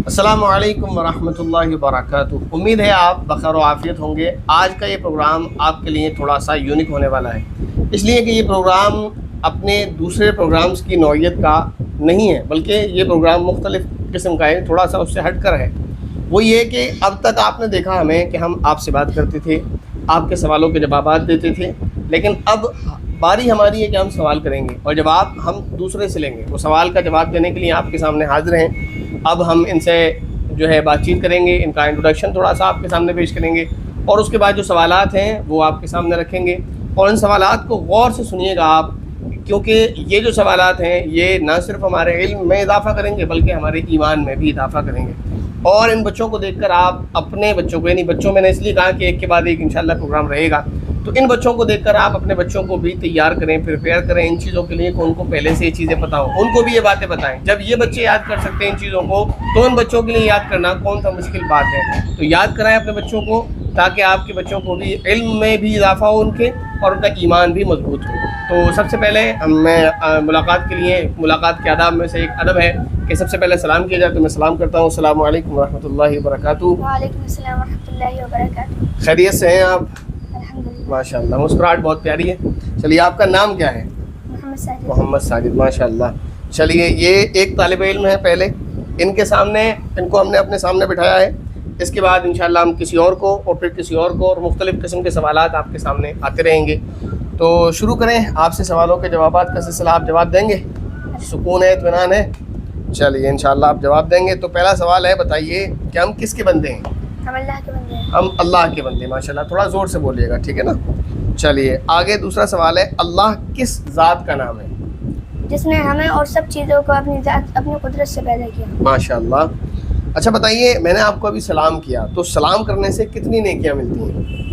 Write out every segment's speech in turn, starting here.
السلام علیکم ورحمۃ اللہ وبرکاتہ۔ امید ہے آپ بخیر و عافیت ہوں گے۔ آج کا یہ پروگرام آپ کے لیے تھوڑا سا یونیک ہونے والا ہے، اس لیے کہ یہ پروگرام اپنے دوسرے پروگرامز کی نوعیت کا نہیں ہے، بلکہ یہ پروگرام مختلف قسم کا ہے، تھوڑا سا اس سے ہٹ کر ہے۔ وہ یہ کہ اب تک آپ نے دیکھا ہمیں کہ ہم آپ سے بات کرتے تھے، آپ کے سوالوں کے جوابات دیتے تھے، لیکن اب باری ہماری ہے کہ ہم سوال کریں گے اور جواب ہم دوسرے سے لیں گے۔ وہ سوال کا جواب دینے کے لیے آپ کے سامنے حاضر ہیں۔ اب ہم ان سے جو ہے بات چیت کریں گے، ان کا انٹروڈکشن تھوڑا سا آپ کے سامنے پیش کریں گے، اور اس کے بعد جو سوالات ہیں وہ آپ کے سامنے رکھیں گے، اور ان سوالات کو غور سے سنیے گا آپ، کیونکہ یہ جو سوالات ہیں یہ نہ صرف ہمارے علم میں اضافہ کریں گے بلکہ ہمارے ایمان میں بھی اضافہ کریں گے۔ اور ان بچوں کو دیکھ کر آپ اپنے بچوں کو، یعنی بچوں میں نے اس لیے کہا کہ ایک کے بعد ایک انشاءاللہ پروگرام رہے گا، تو ان بچوں کو دیکھ کر آپ اپنے بچوں کو بھی تیار کریں، پریپیئر کریں ان چیزوں کے لیے کہ ان کو پہلے سے یہ چیزیں پتہ ہو، ان کو بھی یہ باتیں بتائیں۔ جب یہ بچے یاد کر سکتے ہیں ان چیزوں کو، تو ان بچوں کے لیے یاد کرنا کون سا مشکل بات ہے۔ تو یاد کرائیں اپنے بچوں کو، تاکہ آپ کے بچوں کو بھی علم میں بھی اضافہ ہو ان کے، اور ان کا ایمان بھی مضبوط ہو۔ تو سب سے پہلے میں ملاقات کے آداب میں سے ایک ادب ہے کہ سب سے پہلے سلام کیا جائے، تو میں سلام کرتا ہوں۔ السلام علیکم ورحمۃ اللہ وبرکاتہ۔ وعلیکم السلام ورحمۃ اللہ وبرکاتہ۔ خیریت سے ہیں آپ؟ الحمدللہ۔ ماشاء اللہ، مسکراہٹ بہت پیاری ہے۔ چلیے، آپ کا نام کیا ہے؟ محمد ساجد۔ محمد ساجد، ماشاء اللہ۔ چلیے، یہ ایک طالب علم ہے پہلے، ان کو ہم نے اپنے سامنے بٹھایا ہے۔ اس کے بعد انشاءاللہ ہم کسی اور کو، اور پھر کسی اور کو، اور مختلف قسم کے سوالات آپ کے سامنے آتے رہیں گے۔ تو شروع کریں، آپ سے سوالوں کے جوابات کا سلسلہ۔ آپ جواب دیں گے؟ سکون ہے، اطمینان ہے؟ چلیے، انشاءاللہ آپ جواب دیں گے۔ تو پہلا سوال ہے، بتائیے کہ ہم کس کے بندے ہیں؟ ہم اللہ کے بندے ہیں۔ ہم اللہ کے بندے، ماشاءاللہ۔ تھوڑا زور سے بولیے گا، ٹھیک ہے نا؟ چلیے آگے، دوسرا سوال ہے، اللہ کس ذات کا نام ہے؟ جس نے ہمیں اور سب چیزوں کو اپنی ذات، اپنی قدرت سے پیدا کیا۔ ماشاءاللہ۔ اچھا بتائیے، میں نے آپ کو ابھی سلام کیا، تو سلام کرنے سے کتنی نیکیاں ملتی ہیں؟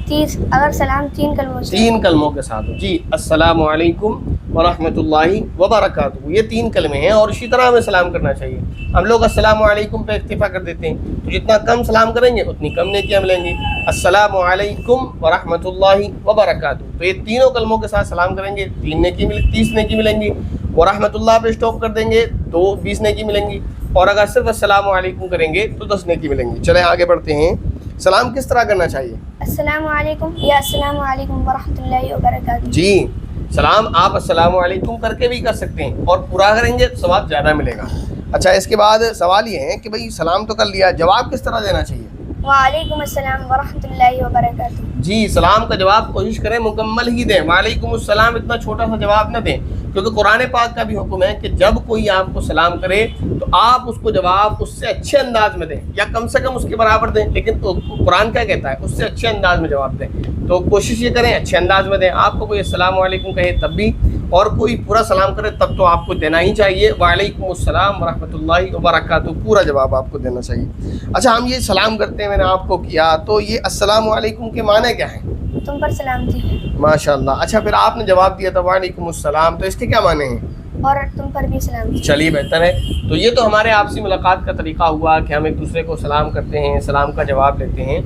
30، اگر سلام 3 کلموں سے، 3 کلموں کے ساتھ ہو۔ جی، السلام علیکم ورحمۃ اللہ وبرکاتہ، یہ 3 کلمے ہیں، اور اسی طرح ہمیں سلام کرنا چاہیے۔ ہم لوگ السلام علیکم پہ اکتفا کر دیتے ہیں، تو جتنا کم سلام کریں گے اتنی کم نیکیاں ملیں گی۔ السلام علیکم ورحمۃ اللہ وبرکاتہ، تو یہ تینوں کلموں کے ساتھ سلام کریں گے 30 نیکی ملیں گی۔ ورحمۃ اللہ پہ اسٹاپ کر دیں گے تو 20 نیکی ملیں گی، اور اگر صرف السلام علیکم کریں گے تو 10 نیکی ملیں گی۔ چلیں آگے بڑھتے ہیں۔ سلام کس طرح کرنا چاہیے؟ السلام علیکم یا السلام علیکم ورحمۃ اللہ وبرکاتہ۔ جی، سلام آپ السلام علیکم کر کے بھی کر سکتے ہیں، اور پورا کریں گے تو ثواب زیادہ ملے گا۔ اچھا، اس کے بعد سوال یہ ہے کہ بھئی سلام تو کر لیا، جواب کس طرح دینا چاہیے؟ وعلیکم السلام ورحمۃ اللہ وبرکاتہ۔ جی، سلام کا جواب کوشش کریں مکمل ہی دیں، وعلیکم السلام اتنا چھوٹا سا جواب نہ دیں، کیونکہ قرآن پاک کا بھی حکم ہے کہ جب کوئی آپ کو سلام کرے تو آپ اس کو جواب اس سے اچھے انداز میں دیں، یا کم سے کم اس کے برابر دیں، لیکن قرآن کیا کہتا ہے؟ اس سے اچھے انداز میں جواب دیں۔ تو کوشش یہ کریں اچھے انداز میں دیں۔ آپ کو کوئی السلام علیکم کہے تب بھی، اور کوئی پورا سلام کرے تب تو آپ کو دینا ہی چاہیے وعلیکم السلام ورحمۃ اللہ وبرکاتہ، پورا جواب آپ کو دینا چاہیے۔ اچھا، ہم یہ سلام کرتے ہیں، میں نے آپ کو کیا، تو یہ السلام علیکم کے معنی کیا ہیں؟ تم پر سلامتی ہے۔ ماشاء اللہ۔ اچھا، پھر آپ نے جواب دیا تھا وعلیکم السلام، تو اس کے کیا معنی ہیں؟ اور تم پر بھی سلامتی۔ چلیے، بہتر ہے۔ تو یہ تو ہمارے آپسی ملاقات کا طریقہ ہوا کہ ہم ایک دوسرے کو سلام کرتے ہیں، سلام کا جواب لیتے ہیں۔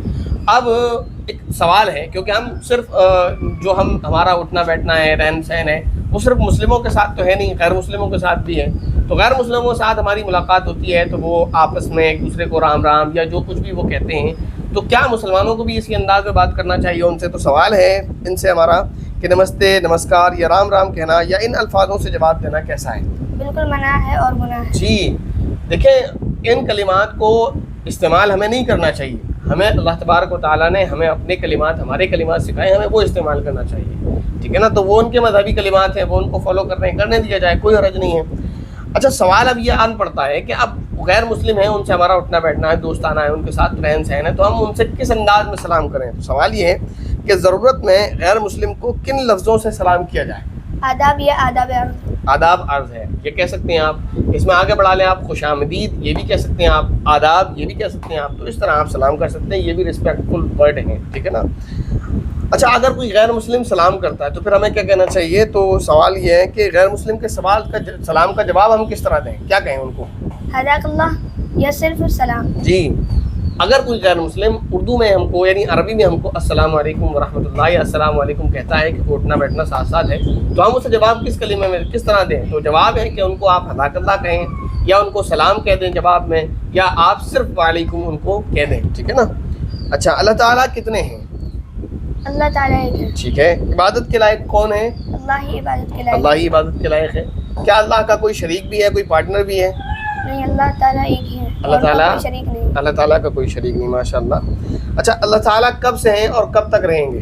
اب ایک سوال ہے، کیونکہ ہم صرف جو ہمارا اٹھنا بیٹھنا ہے، رہن سہن ہے، وہ صرف مسلموں کے ساتھ تو ہے نہیں، غیر مسلموں کے ساتھ بھی ہے۔ تو غیر مسلموں کے ساتھ ہماری ملاقات ہوتی ہے تو وہ آپس میں ایک دوسرے کو رام رام یا جو کچھ بھی وہ کہتے ہیں، تو کیا مسلمانوں کو بھی اسی انداز میں بات کرنا چاہیے ان سے؟ تو سوال ہے ان سے ہمارا کہ نمستے، نمسکار یا رام رام کہنا یا ان الفاظوں سے جواب دینا کیسا ہے؟ بالکل منع ہے اور گناہ ہے۔ جی دیکھیں، ان کلمات کو استعمال ہمیں نہیں کرنا چاحیے۔ ہمیں اللہ تبارک و تعالیٰ نے ہمیں اپنے کلمات، ہمارے کلمات سکھائے، ہمیں وہ استعمال کرنا چاہیے، ٹھیک ہے نا؟ تو وہ ان کے مذہبی کلمات ہیں، وہ ان کو فالو کرنے دیا جائے، کوئی حرج نہیں ہے۔ اچھا، سوال اب یہ آن پڑتا ہے کہ اب غیر مسلم ہیں، ان سے ہمارا اٹھنا بیٹھنا ہے، دوستانہ ہے، ان کے ساتھ رہن سہن ہے، تو ہم ان سے کس انداز میں سلام کریں؟ تو سوال یہ ہے کہ ضرورت میں غیر مسلم کو کن لفظوں سے سلام کیا جائے؟ آداب یا آداب عرض۔ آداب عرض ہے، یہ کہہ سکتے ہیں آپ۔ اس میں آگے بڑھا لیں آپ، خوش آمدید یہ بھی کہہ سکتے ہیں آپ، آداب یہ بھی کہہ سکتے ہیں آپ، تو اس طرح آپ سلام کر سکتے ہیں، یہ بھی رسپیکٹفل ورڈ ہیں، ٹھیک ہے نا؟ اچھا، اگر کوئی غیر مسلم سلام کرتا ہے تو پھر ہمیں کیا کہنا چاہیے؟ تو سوال یہ ہے کہ غیر مسلم کے سلام کا جواب ہم کس طرح دیں، کیا کہیں ان کو؟ حیاک اللہ یا صرف سلام۔ جی، اگر کوئی غیر مسلم اردو میں ہم کو، یعنی عربی میں ہم کو السلام علیکم ورحمۃ اللہ یا السلام علیکم کہتا ہے کہ اٹھنا بیٹھنا ساتھ ساتھ ہے، تو ہم اسے جواب کس کلمے میں کس طرح دیں؟ تو جواب ہے کہ ان کو آپ حیاک اللہ کہیں، یا ان کو سلام کہہ دیں جواب میں, یا آپ صرف وعلیکم ان کو کہہ دیں, ٹھیک ہے نا. اچھا, اللہ تعالیٰ کتنے ہیں؟ اللہ تعالیٰ ایک ہے. ٹھیک ہے. عبادت کے لائق کون ہے؟ اللہ ہی عبادت کے لائق. اللہ ہی عبادت کے لائق ہے. کیا اللہ کا کوئی شریک بھی ہے, کوئی پارٹنر بھی ہے؟ نہیں, اللہ تعالیٰ ایک ہی ہے. اللہ تعالیٰ کوئی شریک نہیں. اللہ تعالیٰ کا کوئی شریک نہیں, ماشاء اللہ. اچھا, اللہ تعالیٰ کب سے ہیں اور کب تک رہیں گے؟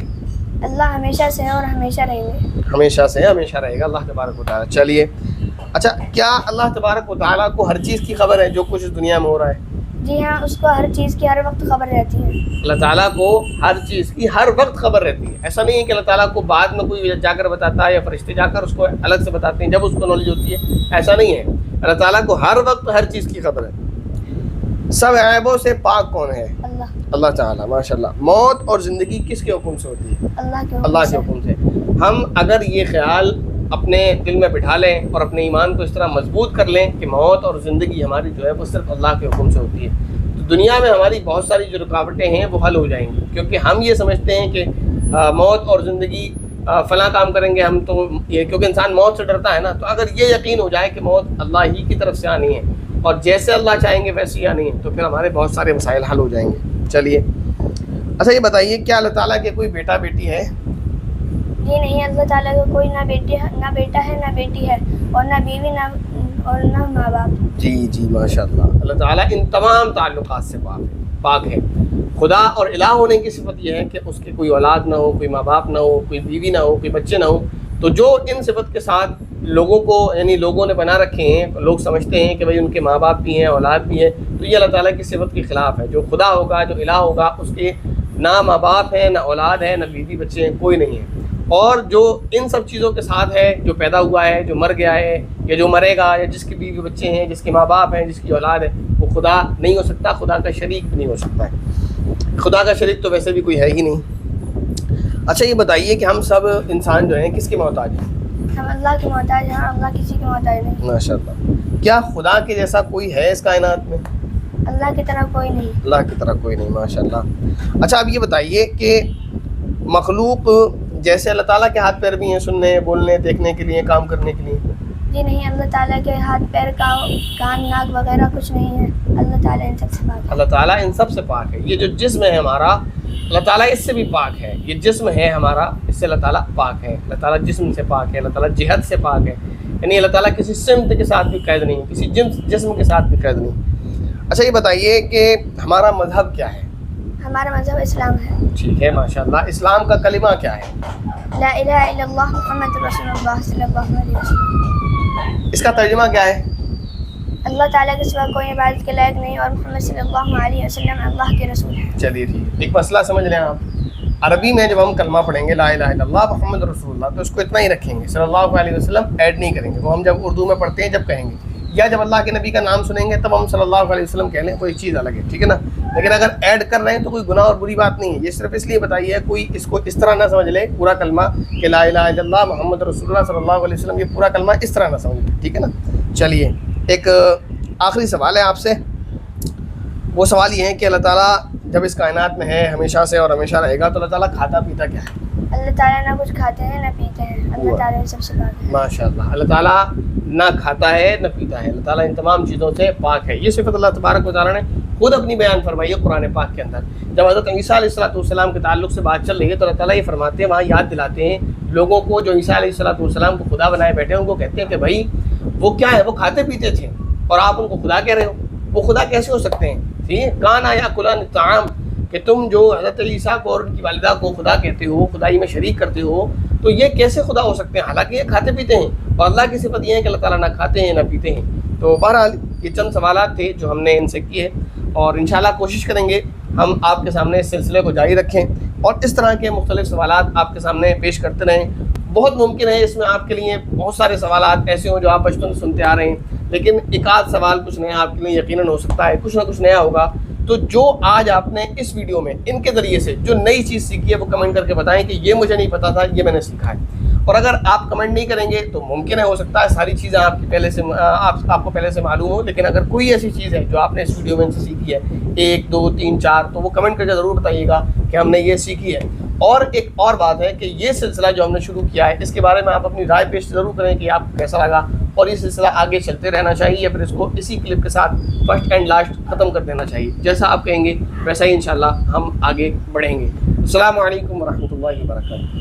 اللہ ہمیشہ سے ہے اور ہمیشہ رہیں گے. ہمیشہ سے ہمیشہ رہے گا اللہ تبارک و تعالیٰ. چلیے, اچھا, کیا اللہ تبارک و تعالیٰ کو ہر چیز کی خبر ہے جو کچھ اس دنیا میں ہو رہا ہے؟ جی ہاں, اس کو ہر چیز کی ہر وقت خبر رہتی ہے. اللہ تعالیٰ کو ہر چیز کی ہر وقت خبر رہتی ہے. ایسا نہیں ہے کہ اللہ تعالیٰ کو بعد میں کوئی جا کر بتاتا ہے یا فرشتے جا کر اس کو الگ سے بتاتے ہیں جب اس کو نالج ہوتی ہے, ایسا نہیں ہے. اللہ تعالیٰ کو ہر وقت ہر چیز کی خبر ہے. سب عیبوں سے پاک کون ہے؟ اللہ تعالیٰ, ماشاء اللہ. موت اور زندگی کس کے حکم سے ہوتی ہے؟ اللہ کے حکم سے. ہم اگر یہ خیال اپنے دل میں بٹھا لیں اور اپنے ایمان کو اس طرح مضبوط کر لیں کہ موت اور زندگی ہماری جو ہے وہ صرف اللہ کے حکم سے ہوتی ہے, تو دنیا میں ہماری بہت ساری جو رکاوٹیں ہیں وہ حل ہو جائیں گی. کیونکہ ہم یہ سمجھتے ہیں کہ موت اور زندگی فلاں کام کریں گے ہم تو یہ, کیونکہ انسان موت سے ڈرتا ہے نا. تو اگر یہ یقین ہو جائے کہ موت اللہ ہی کی طرف سے آنی ہے اور جیسے اللہ چاہیں گے ویسے ہی آنی ہے, تو پھر ہمارے بہت سارے مسائل حل ہو جائیں گے. چلیے, اچھا, یہ بتائیے کیا اللہ تعالیٰ کے کوئی بیٹا بیٹی ہے؟ جی نہیں, اللہ تعالیٰ کا کوئی نہ بیٹا ہے نہ بیٹی ہے, اور نہ بیوی اور نہ ماں باپ. جی ماشاء اللہ. اللہ تعالیٰ ان تمام تعلقات سے پاک ہے. خدا اور الہ ہونے کی صفت یہ ہے کہ اس کے کوئی اولاد نہ ہو, کوئی ماں باپ نہ ہو, کوئی بیوی نہ ہو, کوئی بچے نہ ہو. تو جو ان صفت کے ساتھ لوگوں کو یعنی لوگوں نے بنا رکھے ہیں, لوگ سمجھتے ہیں کہ بھئی ان کے ماں باپ بھی ہیں, اولاد بھی ہیں, تو یہ اللہ تعالیٰ کی صفت کے خلاف ہے. جو خدا ہوگا, جو الہ ہوگا, اس کے نہ ماں باپ ہیں, نہ اولاد ہے, نہ بیوی بچے ہیں, کوئی نہیں ہے. اور جو ان سب چیزوں کے ساتھ ہے, جو پیدا ہوا ہے, جو مر گیا ہے, یا جو مرے گا, یا جس کی بیوی بچے ہیں, جس کے ماں باپ ہیں, جس کی اولاد ہے, وہ خدا نہیں ہو سکتا. خدا کا شریک بھی نہیں ہو سکتا ہے. خدا کا شریک تو ویسے بھی کوئی ہے ہی نہیں. اچھا, یہ بتائیے کہ ہم سب انسان جو ہیں کس کے محتاج ہیں؟ ہم اللہ کے محتاج ہیں, اللہ کسی کے محتاج نہیں. ماشاء اللہ. کیا خدا کے جیسا کوئی ہے اس کائنات میں؟ اللہ کی طرح کوئی نہیں. اللہ کی طرح کوئی نہیں, ماشاء اللہ. اچھا, اب یہ بتائیے کہ مخلوق جیسے اللہ تعالیٰ کے ہاتھ پیر بھی ہیں سننے, بولنے, دیکھنے کے لیے, کام کرنے کے لیے؟ جی نہیں, اللہ تعالیٰ کے ہاتھ پیر, کان, ناک وغیرہ کچھ نہیں ہے. اللہ تعالیٰ ان سب سے پاک ہے. اللہ تعالیٰ ان سب سے پاک ہے. یہ جو جسم ہے ہمارا, اللہ تعالیٰ اس سے بھی پاک ہے. یہ جسم ہے ہمارا, اس سے اللہ تعالیٰ پاک ہے. اللہ تعالیٰ جسم سے پاک ہے, اللہ تعالیٰ جہت سے پاک ہے. یعنی اللہ تعالیٰ کسی سمت کے ساتھ بھی قید نہیں, کسی جسم کے ساتھ بھی قید نہیں. اچھا, یہ بتائیے کہ ہمارا مذہب کیا ہے؟ ہمارا مذہب اسلام ہے. ٹھیک ہے, ماشاء اللہ. اسلام کا کلمہ کیا ہے؟ لا الہ الا اللہ محمد رسول اللہ صلی اللہ علیہ وسلم. اس کا ترجمہ کیا ہے؟ اللہ تعالیٰ کے سوا کوئی عبادت کے لائق نہیں, اور محمد صلی اللہ علیہ وسلم اللہ کے رسول ہیں. چلیے ٹھیک ہے. ایک مسئلہ سمجھ لیں آپ. عربی میں جب ہم کلمہ پڑھیں گے لا الہ الا اللہ محمد رسول اللہ, تو اس کو اتنا ہی رکھیں گے, صلی اللہ علیہ وسلم ایڈ نہیں کریں گے. وہ ہم جب اردو میں پڑھتے ہیں جب کہیں گے, یا جب اللہ کے نبی کا نام سنیں گے تب ہم صلی اللہ علیہ وسلم کہہ لیں, کوئی چیز الگ ہے, ٹھیک ہے نا. لیکن اگر ایڈ کر رہے ہیں تو کوئی گناہ اور بری بات نہیں ہے. یہ صرف اس لیے بتائیے, کوئی اس کو اس طرح نہ سمجھ لے پورا کلمہ کہ لا الہ الا اللہ محمد رسول اللہ صلی اللہ علیہ وسلم, یہ پورا کلمہ اس طرح نہ سمجھ لے, ٹھیک ہے نا. چلیے, ایک آخری سوال ہے آپ سے. وہ سوال یہ ہے کہ اللہ تعالیٰ جب اس کائنات میں ہے ہمیشہ سے اور ہمیشہ رہے گا, تو اللہ تعالیٰ کھاتا پیتا کیا ہے؟ اللہ تعالیٰ نہ کچھ کھاتے ہیں نہ پیتے ہیں. اللہ تعالیٰ سب سے پاک ہے. ماشاء اللہ. اللہ تعالیٰ نہ کھاتا ہے نہ پیتا ہے. اللہ تعالیٰ ان تمام چیزوں سے پاک ہے. یہ صفت اللہ تبارک و تعالیٰ نے خود اپنی بیان فرمائی ہے قرآن پاک کے اندر. جب حضرت عیسیٰ علیہ السلام کے تعلق سے بات چل رہی ہے تو اللہ تعالیٰ یہ فرماتے ہیں, وہاں یاد دلاتے ہیں لوگوں کو جو عیسیٰ علیہ السلام کو خدا بنائے بیٹھے ہیں, ان کو کہتے ہیں کہ بھائی وہ کیا ہے, وہ کھاتے پیتے تھے اور آپ ان کو خدا کہہ رہے ہو. وہ خدا کیسے ہو سکتے ہیں؟ ٹھیک ہے, کانا یا کلان طعام, کہ تم جو حضرت عیسیٰ کو اور ان کی والدہ کو خدا کہتے ہو, خدائی میں شریک کرتے ہو, تو یہ کیسے خدا ہو سکتے ہیں؟ حالانکہ یہ کھاتے پیتے ہیں, اور اللہ کی صفت یہ ہے کہ اللہ تعالیٰ نہ کھاتے ہیں نہ پیتے ہیں. تو بہرحال یہ چند سوالات تھے جو ہم نے ان سے کیے, اور انشاءاللہ کوشش کریں گے ہم آپ کے سامنے اس سلسلے کو جاری رکھیں اور اس طرح کے مختلف سوالات آپ کے سامنے پیش کرتے رہیں. بہت ممکن ہے اس میں آپ کے لیے بہت سارے سوالات ایسے ہوں جو آپ بچپن سے سنتے آ رہے ہیں, لیکن ایک آدھ سوال کچھ نیا آپ کے لیے یقیناً ہو سکتا ہے, کچھ نہ کچھ نیا ہوگا. تو جو آج آپ نے اس ویڈیو میں ان کے ذریعے سے جو نئی چیز سیکھی ہے وہ کمنٹ کر کے بتائیں کہ یہ مجھے نہیں پتا تھا, یہ میں نے سیکھا ہے. اور اگر آپ کمنٹ نہیں کریں گے تو ممکن ہے ہو سکتا ہے ساری چیزیں آپ کی پہلے سے آپ کو پہلے سے معلوم ہو, لیکن اگر کوئی ایسی چیز ہے جو آپ نے اس ویڈیو میں ان سے سیکھی ہے 1 2 3 4, تو وہ کمنٹ کر کے ضرور بتائیے گا کہ ہم نے یہ سیکھی ہے. اور ایک اور بات ہے کہ یہ سلسلہ جو ہم نے شروع کیا ہے اس کے بارے میں آپ اپنی رائے پیش ضرور کریں کہ آپ کو کیسا لگا, اور یہ سلسلہ آگے چلتے رہنا چاہیے، یا پھر اس کو اسی کلپ کے ساتھ فرسٹ اینڈ لاسٹ ختم کر دینا چاہیے؟ جیسا آپ کہیں گے ویسا ہی انشاءاللہ ہم آگے بڑھیں گے۔ السلام علیکم ورحمۃ اللہ وبرکاتہ۔